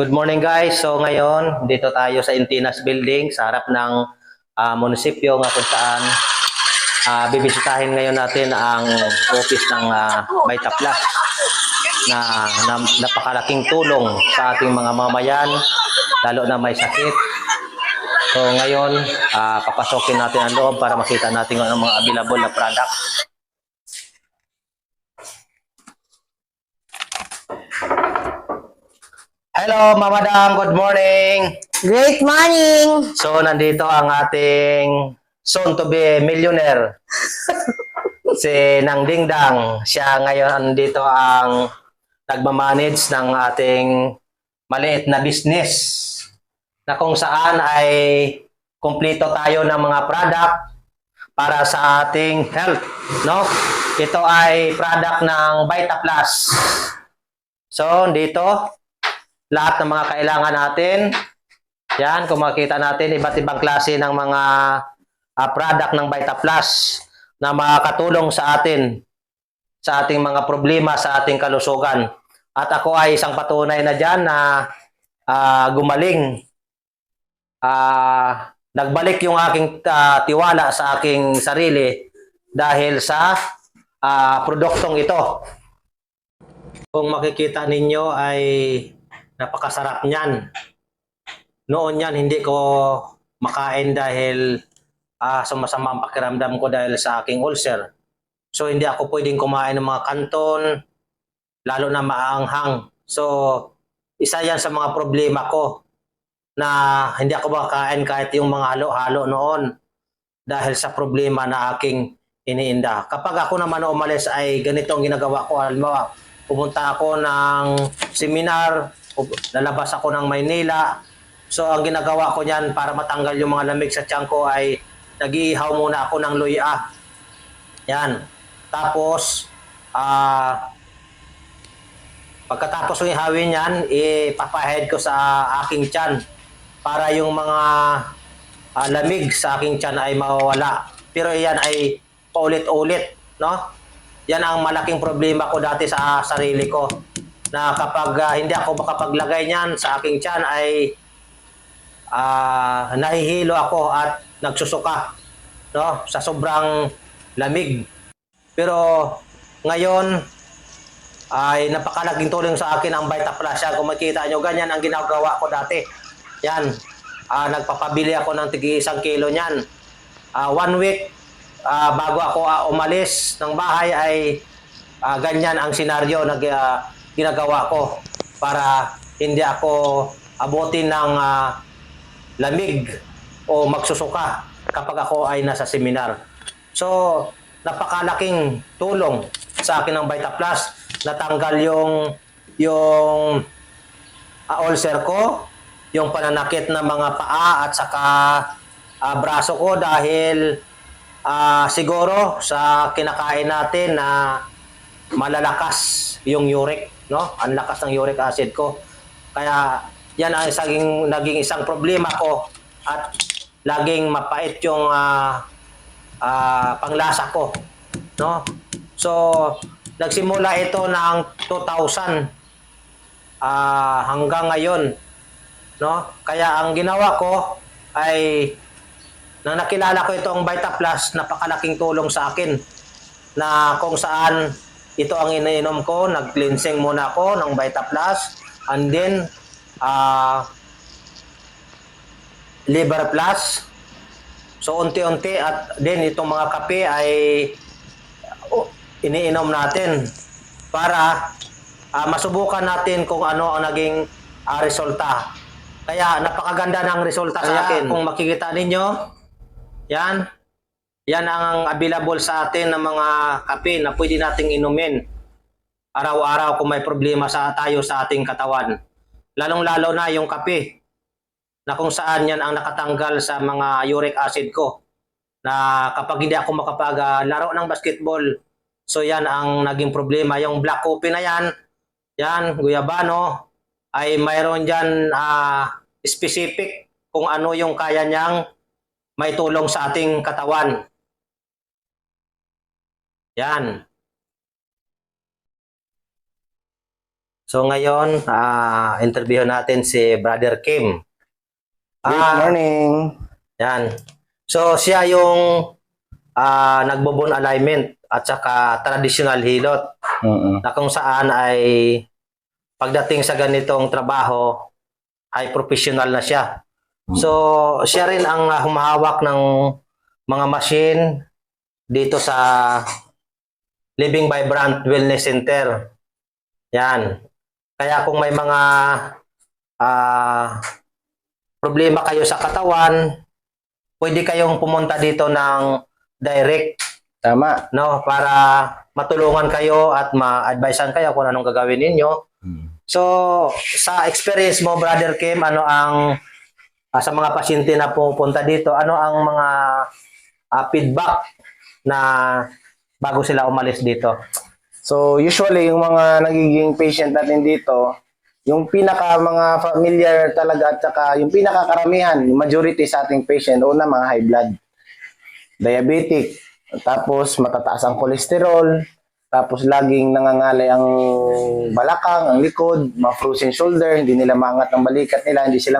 Good morning guys. So ngayon, dito tayo sa Intinas Building sa harap ng munisipyo nga kung saan bibisitahin ngayon natin ang office ng Vita Plus na napakalaking tulong sa ating mga mamayan, lalo na may sakit. So ngayon, papasokin natin ang loob para makita natin ang mga available na product. Hello, Mama Dang. Good morning. Great morning! So, nandito ang ating soon-to-be millionaire, si Nang Dingdang. Siya ngayon nandito ang nagmamanage ng ating maliit na business na kung saan ay kumpleto tayo ng mga product para sa ating health, no? Ito ay product ng Vita Plus. So, dito lahat ng mga kailangan natin. Yan, kung makita natin, iba't ibang klase ng mga product ng Vita Plus na makakatulong sa atin, sa ating mga problema, sa ating kalusugan. At ako ay isang patunay na dyan na gumaling. Nagbalik yung aking tiwala sa aking sarili dahil sa produktong ito. Kung makikita ninyo ay napakasarap niyan. Noon yan, hindi ko makain dahil sumasama ang pakiramdam ko dahil sa aking ulcer. So, hindi ako pwedeng kumain ng mga kanton, lalo na maanghang. So, isa yan sa mga problema ko na hindi ako makain kahit yung mga halo-halo noon dahil sa problema na aking iniinda. Kapag ako naman umalis ay ganito ang ginagawa ko. Halimbawa, pumunta ako ng seminar, lalabas ako ng Maynila. So, ang ginagawa ko niyan para matanggal yung mga lamig sa tiyan ko ay nag-iihaw muna ako ng luya. Yan. Tapos, pagkatapos ng ihawin yan, ipapahid ko sa aking tiyan para yung mga lamig sa aking tiyan ay mawawala. Pero yan ay paulit-ulit, no? Yan ang malaking problema ko dati sa sarili ko. Na kapag hindi ako makapaglagay niyan sa aking tiyan ay nahihilo ako at nagsusuka, no? Sa sobrang lamig. Pero ngayon ay napakalaking tulong sa akin ang Vita Plus. Kung makita nyo, ganyan ang ginagawa ko dati. Yan. Nagpapabili ako ng tigi 1 kilo niyan. 1 week bago ako umalis ng bahay ay ganyan ang senaryo na ginagawa ko para hindi ako abutin ng lamig o magsusuka kapag ako ay nasa seminar. So, napakalaking tulong sa akin ng Vita Plus. Natanggal yung ulcer ko, yung pananakit ng mga paa at saka braso ko dahil siguro sa kinakain natin na malalakas yung uric, no? Ang lakas ng uric acid ko. Kaya yan ang naging isang problema ko at laging mapait yung panglasa ko, no? So, nagsimula ito ng 2000 hanggang ngayon, no? Kaya ang ginawa ko ay nang nakilala ko itong Vita Plus, napakalaking tulong sa akin na kung saan ito ang iniinom ko. Nag-cleansing muna ako ng Vita Plus and then Liver Plus. So unti-unti at then itong mga kape ay iniinom natin para masubukan natin kung ano ang naging resulta. Kaya napakaganda ng resulta sa akin. Kung makikita ninyo, yan ang available sa atin ng mga kape na pwede nating inumin araw-araw kung may problema tayo sa ating katawan. Lalong-lalo na yung kape na kung saan yan ang nakatanggal sa mga uric acid ko. Na kapag hindi ako makapaglaro ng basketball, so yan ang naging problema. Yung black coffee na yan, guyabano, ay mayroon dyan specific kung ano yung kaya niyang may tulong sa ating katawan. Yan. So ngayon, interview natin si Brother Kim. Good morning. Yan. So siya yung nagbobone alignment at saka traditional hilot na kung saan ay pagdating sa ganitong trabaho ay professional na siya. So siya rin ang humahawak ng mga machine dito sa Living Vibrant Wellness Center. Yan. Kaya kung may mga problema kayo sa katawan, pwede kayong pumunta dito ng direct, Tama. no, para matulungan kayo at ma-advisean kayo kung anong gagawin ninyo. So, sa experience mo, Brother Kim, ano ang sa mga pasyente na pupunta dito, ano ang mga feedback na bago sila umalis dito? So, usually, yung mga nagiging patient natin dito, yung pinaka mga familiar talaga at saka yung pinakakaramihan, yung majority sa ating patient, una mga high blood, diabetic, tapos matataas ang kolesterol, tapos laging nangangalay ang balakang, ang likod, mga frozen shoulder, hindi nila maangat ang balikat nila, hindi sila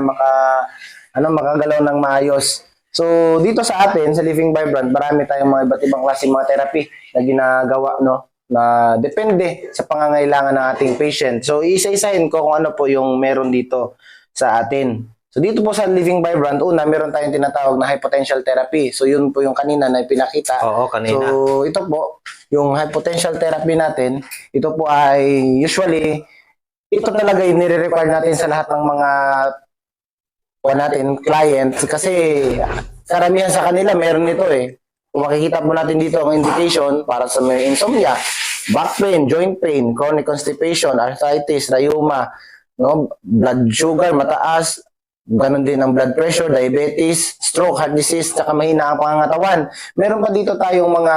makagalaw ng maayos. So, dito sa atin, sa Living Vibrant, marami tayong mga iba't ibang klaseng mga therapy na ginagawa, no? Na depende sa pangangailangan ng ating patient. So, isa-isahin ko kung ano po yung meron dito sa atin. So, dito po sa Living Vibrant, una, meron tayong tinatawag na high potential therapy. So, yun po yung kanina na pinakita. Oo, kanina. So, ito po, yung high potential therapy natin, ito po ay usually, ito talaga yung nire-require natin sa lahat ng mga clients kasi karamihan sa kanila meron ito eh. Kung makikita po natin dito ang indication para sa may insomnia, back pain, joint pain, chronic constipation, arthritis, rheuma, no, blood sugar mataas, ganun din ang blood pressure, diabetes, stroke, heart disease, tsaka mahina ang pangangatawan. Meron pa dito tayong mga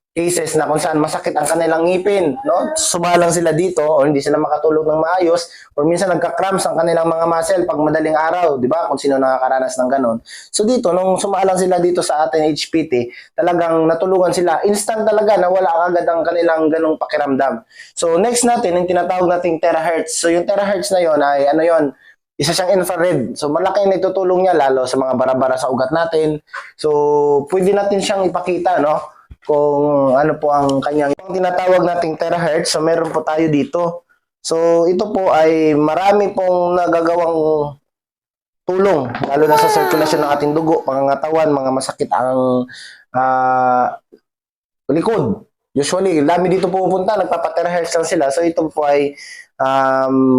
cases na kung saan masakit ang kanilang ngipin, no? Sumalang sila dito o hindi sila makatulog ng maayos or minsan nagka-cramps ang kanilang mga muscle pag madaling araw, di ba? Kung sino nakakaranas ng ganun. So dito, nung sumalang sila dito sa ating HPT, talagang natulungan sila. Instant talaga na wala agad ang kanilang ganung pakiramdam. So next natin, yung tinatawag nating terahertz. So yung terahertz na yon ay ano yon? Isa siyang infrared. So malaki na itutulong niya lalo sa mga bara-bara sa ugat natin. So pwede natin siyang ipakita, no? Kung ano po ang kanyang tinatawag nating terahertz. So meron po tayo dito. So ito po ay marami pong nagagawang tulong lalo na sa sirkulasyon ng ating dugo, pangangatawan, mga masakit ang likod. Usually, dami dito pupunta, nagpapa-terahertz lang sila. So ito po ay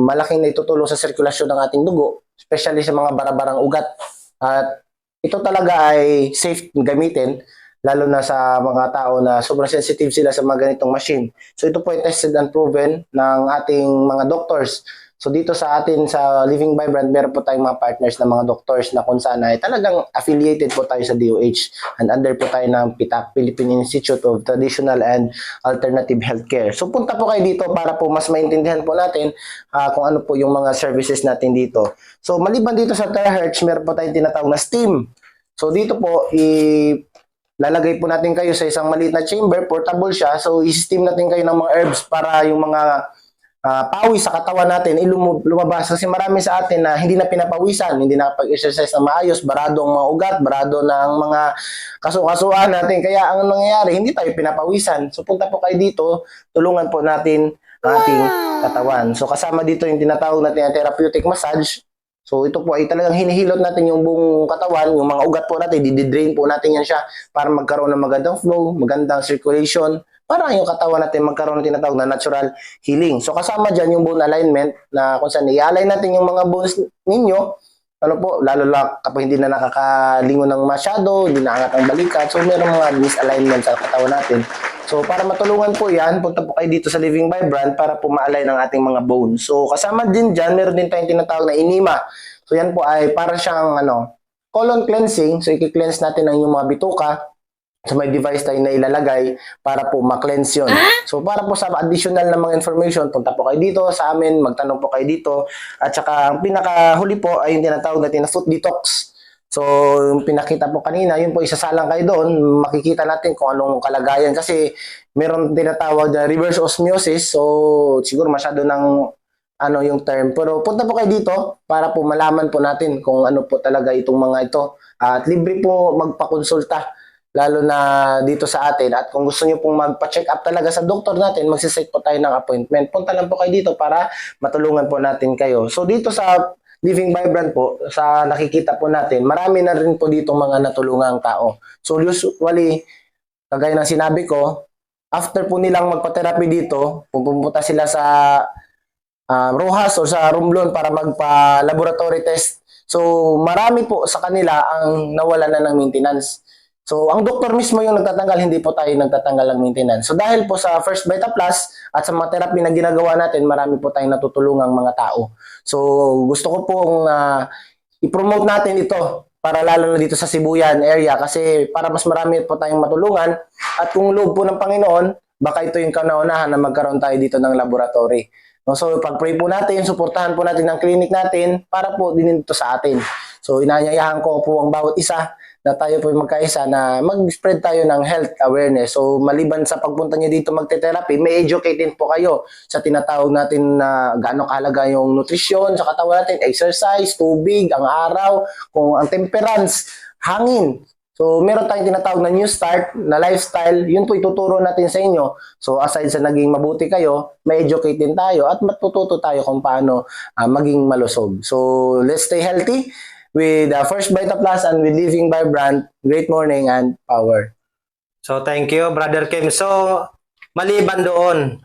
malaking naitutulong sa sirkulasyon ng ating dugo, especially sa mga barabarang ugat. At ito talaga ay safe gamitin lalo na sa mga tao na sobrang sensitive sila sa mga ganitong machine. So ito po ay tested and proven ng ating mga doctors. So dito sa atin sa Living Vibrant, meron po tayong mga partners na mga doctors na kung saan ay talagang affiliated po tayo sa DOH and under po tayo ng PITAC, Philippine Institute of Traditional and Alternative Healthcare. So punta po kayo dito para po mas maintindihan po natin kung ano po yung mga services natin dito. So maliban dito sa terahertz, meron po tayong tinatawag na steam. So dito po, lalagay po natin kayo sa isang maliit na chamber, portable siya. So, i-steam natin kayo ng mga herbs para yung mga pawis sa katawan natin lumabas. Kasi marami sa atin na hindi na pinapawisan, hindi na pag-exercise na maayos, barado ang mga ugat, barado na ang mga kaso-kasuan natin. Kaya ang nangyayari, hindi tayo pinapawisan. So, punta po kayo dito, tulungan po natin ang ating katawan. So, kasama dito yung tinatawag natin na therapeutic massage. So ito po ay talagang hinihilot natin yung buong katawan, yung mga ugat po natin, didrain po natin yan siya para magkaroon ng magandang flow, magandang circulation, para yung katawan natin magkaroon ng tinatawag na natural healing. So kasama dyan yung bone alignment na kung saan i-align natin yung mga bones ninyo, ano po, lalo lang kapag hindi na nakakalingon ng masyado, hindi naangat ang balikat, so meron mga misalignment sa katawan natin. So para matulungan po yan, punta po kayo dito sa Living Vibrant para po ma-align ang ating mga bones. So kasama din dyan, meron din tayong tinatawag na enema. So yan po ay para siyang colon cleansing. So i-cleanse natin ang yung mga bituka. So may device tayo na ilalagay para po ma-cleanse yun. So para po sa additional na mga information, punta po kayo dito sa amin, magtanong po kayo dito. At saka ang pinakahuli po ay yung tinatawag natin na foot detox. So, yung pinakita po kanina, yun po, isasalang kayo doon, makikita natin kung anong kalagayan. Kasi meron tinatawag na reverse osmosis. So, siguro masyado ng yung term. Pero punta po kayo dito para po malaman po natin kung ano po talaga itong mga ito. At libre po magpakonsulta lalo na dito sa atin. At kung gusto niyo pong magpa-check up talaga sa doktor natin, magsiset po tayo ng appointment. Punta lang po kayo dito para matulungan po natin kayo. So dito sa Living Vibrant po, sa nakikita po natin, marami na rin po dito mga natulungang tao. So usually, kagaya ng sinabi ko, after po nilang magpa-therapy dito, pupunta sila sa Rojas o sa Romblon para magpa-laboratory test. So, marami po sa kanila ang nawala na ng maintenance. So, ang doktor mismo yung nagtatanggal, hindi po tayo nagtatanggal ng maintenance. So, dahil po sa First Vita Plus at sa mga therapy na ginagawa natin, marami po tayong natutulungang mga tao. So, gusto ko pong i-promote natin ito para lalo na dito sa Sibuyan area kasi para mas marami po tayong matulungan at kung loob po ng Panginoon, baka ito yung kauna-unahan na magkaroon tayo dito ng laboratory. No, so pag-pray po natin, suportahan po natin ang clinic natin para po din ito sa atin. So inanyayahan ko po ang bawat isa na tayo po magkaisa na mag-spread tayo ng health awareness. So maliban sa pagpunta niyo dito magte-therapy, may educate din po kayo sa tinatawag natin na gaano kahalaga yung nutrisyon sa katawan natin, exercise, tubig, ang araw, kung ang temperance, hangin. So, meron tayong tinatawag na New Start, na lifestyle, yun po ituturo natin sa inyo. So, aside sa naging mabuti kayo, may educate din tayo at matututo tayo kung paano maging malusog. So, let's stay healthy with First Vita Plus and with Living Vibrant. Great morning and power. So, thank you, Brother Kim. So, maliban doon,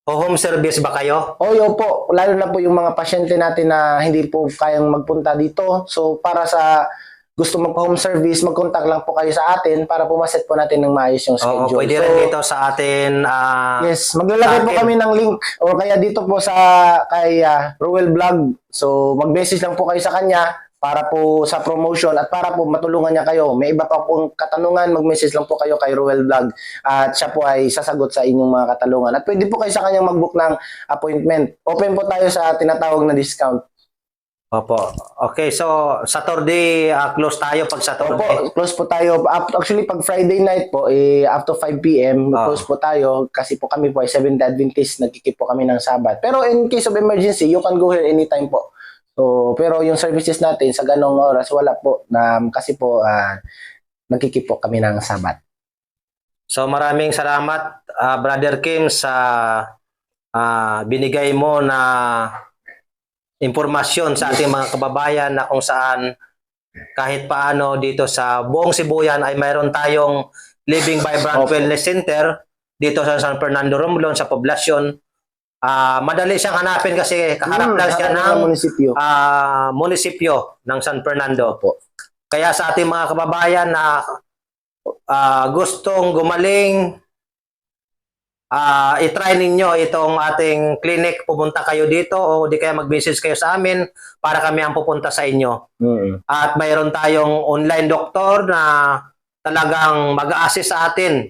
home service ba kayo? Yo po, lalo na po yung mga pasyente natin na hindi po kayang magpunta dito. So, para sa gusto magpa-home service, mag-contact lang po kayo sa atin para pumaset po natin ng maayos yung schedule. Oo, pwede rin dito sa atin. Yes, maglalagay po kami ng link o kaya dito po sa kay Ruel Vlog. So, mag-message lang po kayo sa kanya para po sa promotion at para po matulungan niya kayo. May iba pa pong katanungan, mag-message lang po kayo kay Ruel Vlog at siya po ay sasagot sa inyong mga katanungan. At pwede po kayo sa kanyang mag-book ng appointment. Open po tayo sa tinatawag na discount. Opo. Okay, so Saturday, close tayo pag Saturday. Opo, close po tayo. Actually, pag Friday night po, up to 5 p.m., close po tayo kasi po kami po ay Seventh Adventist, nagkikip po kami ng Sabat. Pero in case of emergency, you can go here anytime po. So, pero yung services natin sa ganong oras, wala po. Kasi po, nagkikip po kami ng Sabat. So, maraming salamat, Brother Kim, sa binigay mo na impormasyon sa ating mga kababayan na kung saan kahit paano dito sa buong Sibuyan ay mayroon tayong Living Vibrant Wellness Center dito sa San Fernando Romblon sa poblasyon. Madali siyang hanapin kasi kaharap lang siya ng munisipyo ng San Fernando. Kaya sa ating mga kababayan na gustong gumaling, i-try ninyo itong ating clinic, pumunta kayo dito o di kaya mag-message kayo sa amin para kami ang pupunta sa inyo. At mayroon tayong online doktor na talagang mag-a-assist sa atin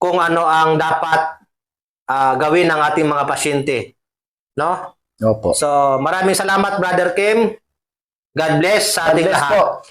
kung ano ang dapat gawin ng ating mga pasyente. No? Opo. So, maraming salamat, Brother Kim. God bless sa ating lahat.